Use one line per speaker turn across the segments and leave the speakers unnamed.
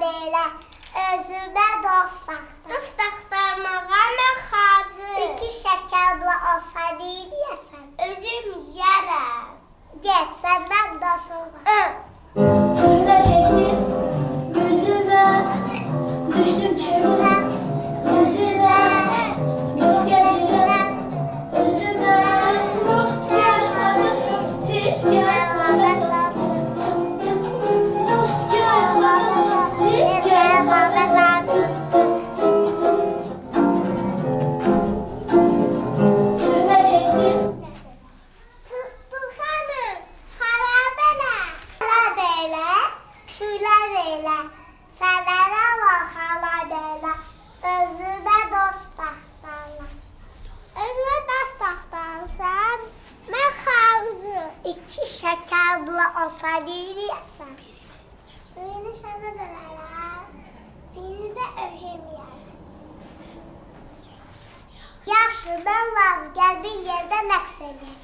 belə özümə dost axtarmağa mən hazır. İki şəkərli olsaydı yeyəsən, özüm yərəm. Get, səndən dostum var.
Sürmə çəkdim gözümə, düşdüm çöldə, gözümə, göz gəzirəm, özümə, dost gəl hardasın, tez gəl hardasın. Dost gəl hardasın, tez gəl hardasın. Sürmə çəkdim.
Tuxanım, xarabənə. Xala belə, külə belə, sənərə var xala belə, özünə dost axtarlar. Özünə dost axtarsan, mən xarızı. İki şəkərli olsaydı yeyəsən. Birini sənə verərəm, birini də özüm yeyərəm. Yaxşı, mən Laz gəl bir yerdə rəqs eləyək.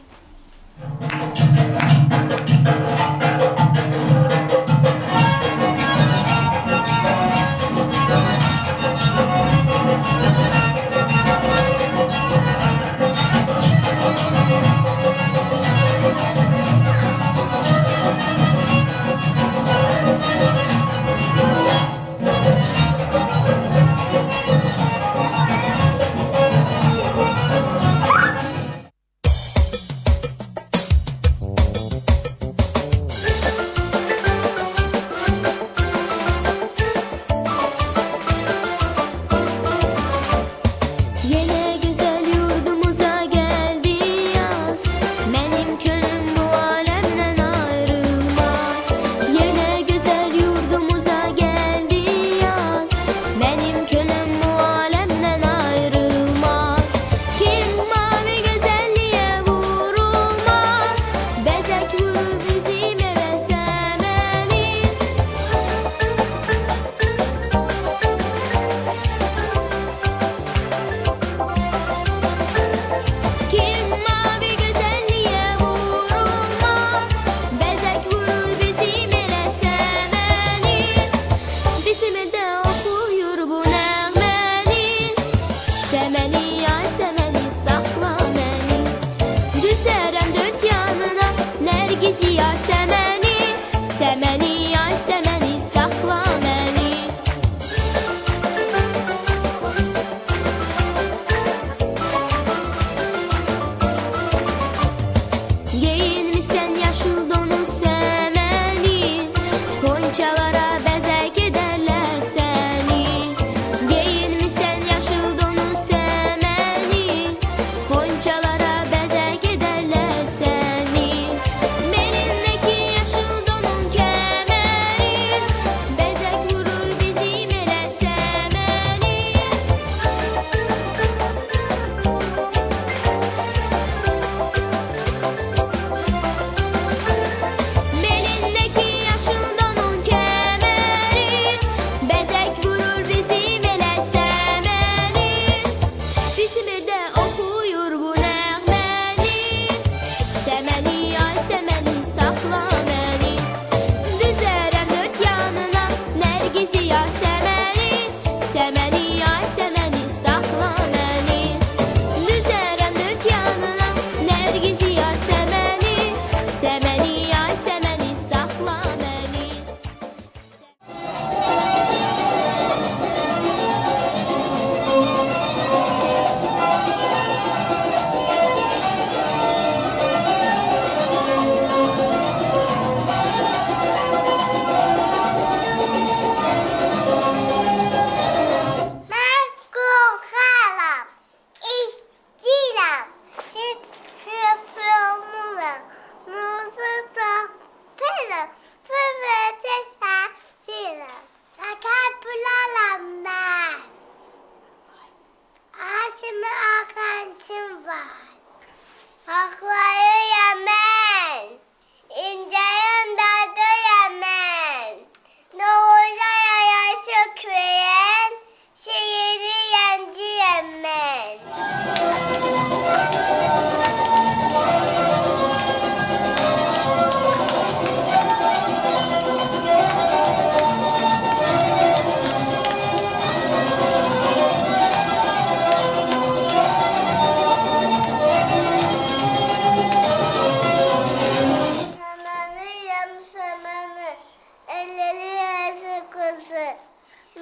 Yine güzel yurdumuza geldi yaz. Benim könlüm bu alemden ayrılmaz. Yine güzel yurdumuza geldi yaz. Benim könlüm bu alemden ayrılmaz. Kim mavi güzelliğe vurulmaz. Bezek vurur bizim eve semeni. Kim mavi güzelliğe vurulmaz. Bezek vurur bizim ele semeni. Bizim elde okuyur bu nəğməni. Semeni ay semeni sakla beni. Düzərəm dört yanına Nərgiz yar semeni. Semeni ay semeni sakla beni. Giyinmişsən yaşıl donu səməni. Xonçalara bəzək edərlər səni. Giyinmişsən yaşıl donu səməni. Xonçalara bəzək edərlər səni. Belindəki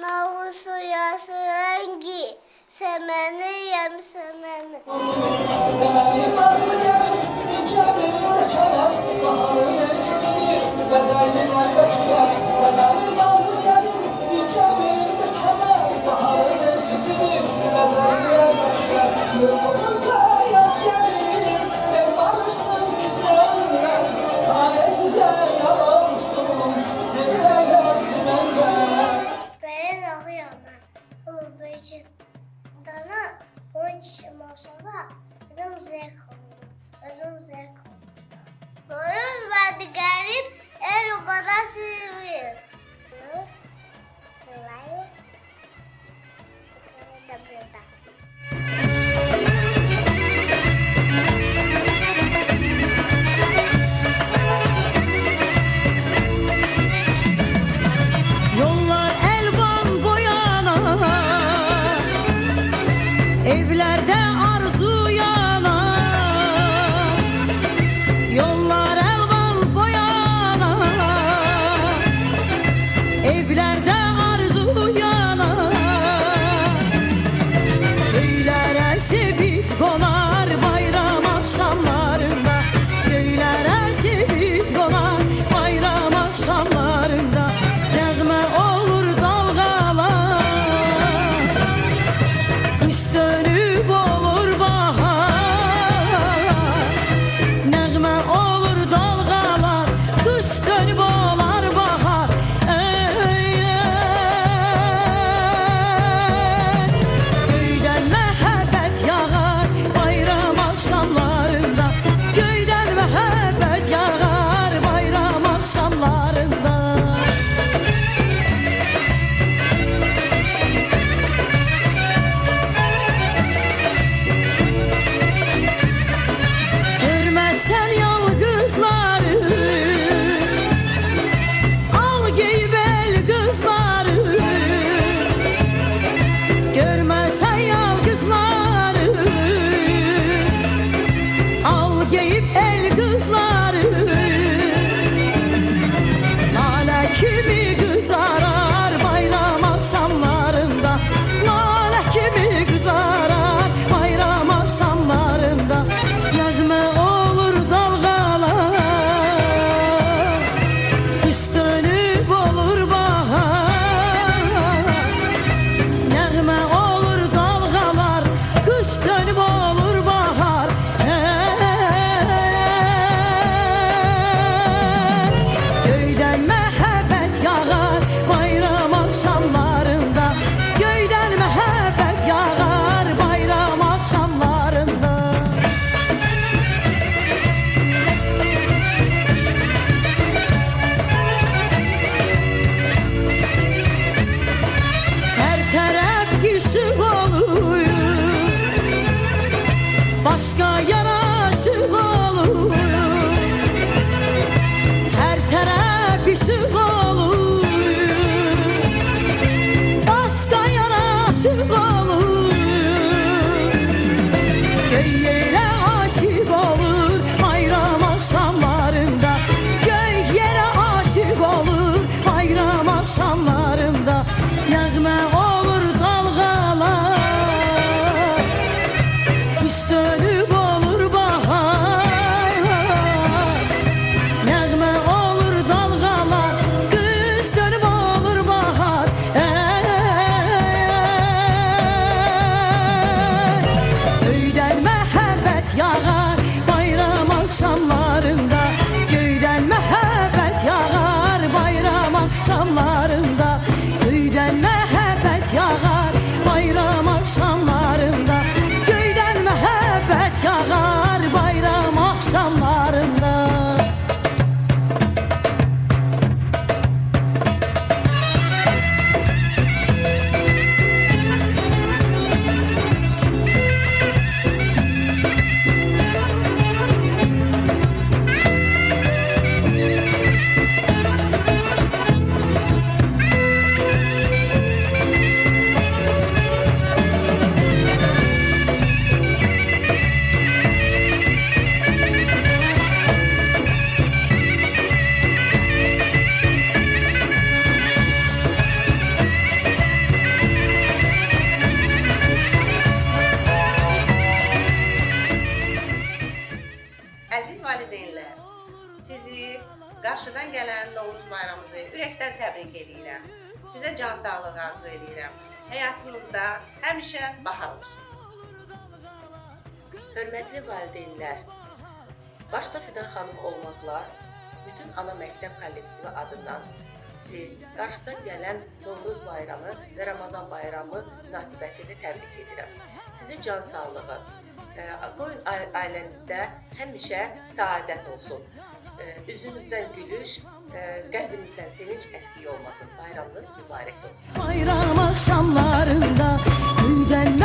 Navusu yaşı rengi, semeni yem semeni.
Sevenim nazlı gelin, mükemmelinde kenar, baharın elçisini, gazelin elbetler. Sevenim nazlı gelin, mükemmelinde kenar, baharın elçisini, gazelin elbetler. Yurtumuza yaz gelir, tez barışsın küsenler, tanesize yavuştum, sevilen sevenler.
Ben ağıyorum ben. Ama böyle dana onun çişim olsa da özüm zevk olur. Özüm zevk olur. Doğruz verdi garip, el bana sivir. Doğruz, zılayı, sıkıntı da burada.
Yollar elvan boyana, evlerde arzu yana. Yollar elvan boyana, evlerde arzu yana. Köylere sevinç konar bayram akşamlarında. Köylere sevinç konar bayram akşamlarında. Nəğmə olur dalğalar, qış dönüb olur bahar. Nəğmə olur dalğalar, qış dönüb olar bahar. Göydən məhəbbət yağar bayram axşamlarında. Göydən məhəbbət yağar bayram axşamlarında. Görmezsen yalgızları, al giyip el kızları. Görmezsen yalgızları, al giyip el kızları. Lale kimi kızarar bayram akşamlarında. Lale kimi kızarar bayram akşamlarında. Yazma olur dalgalar, kış dönüp olur bahar. Nəğmə olur dalgalar, kış dönüp olur bahar. Göydən məhəbbət yağar bayram axşamlarında. Göydən məhəbbət yağar bayram axşamlarında. Her tərəf işıq olur, başqa yaraşıq olur. Her tərəf işıq olur, başqa yaraşıq olur. Göy yerə aşiq olur bayram axşamlarında. Göy yerə aşiq olur bayram axşamlarında. Nəğmə olur dalğalar, qış dönüb olur bahar. Nəğmə olur dalğalar, qış dönüb olur bahar. Göydən məhəbbət yağar bayram axşamlarında. Göydən məhəbbət yağar bayram axşamlarında. Göydən məhəbbət yağar bayram axşamlarında. Göydən məhəbbət yağar bayram axşamlarında.
qarşıdan gələn Novruz bayramınızı ürəkdən təbrik edirəm. Sizə can sağlığı arzu edirəm. Həyatınızda həmişə bahar olsun.
Hörmətli valideynlər, başda Fidan xanım olmaqla bütün ana məktəb kollektivi adından sizi qarşıdan gələn Novruz bayramı və Ramazan bayramı münasibətilə təbrik edirəm. Sizi can sağlığı, qoyun ailənizdə həmişə səadət olsun. Üzünüzdən gülüş, qəlbinizdən sevinç əskik olmasın. Bayramınız mübarək olsun.
Bayram akşamlarında gülden